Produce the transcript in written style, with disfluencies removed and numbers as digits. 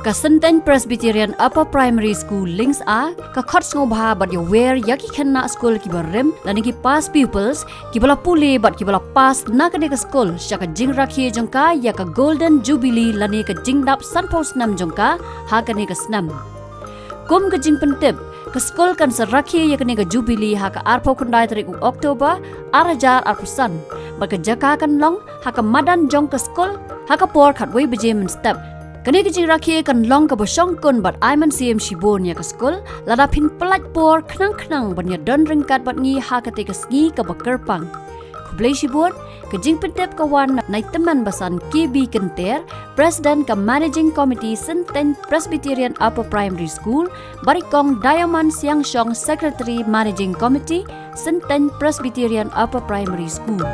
ka Syntein Presbyterian Upper Primary School Lyngsya ka Khot Sngewbha bat yo wear yaki khanna school ki barem lani ki pass pupils ki bala pule bat ki bala pass na ka de ka school shaka jing rakhi jongka ya ka golden jubilee lani ka jingdap sanpos nam jongka ha ka ne ka snam kum ka jing pentep ka school kan sarakhi ya ka ne ka jubilee ha ka arpo kundai tarik Oktober arajar arpusan bat ka jaka kan long ha ka madan jong ka school ha ka por khat wei beje men step kani ki rakhi kan long ka bosong kun bat aiman cm shibon ya ka skul lada phin plat por knang ban ya don ringkat bat ngi ha ka te ka sngi ka bakerpang kublai shibon ka jing pentep ka wan nai teman basan kb kenter president ka managing committee Syntein Presbyterian Upper Primary School barikong diamond siang shong secretary managing committee Syntein Presbyterian Upper Primary School.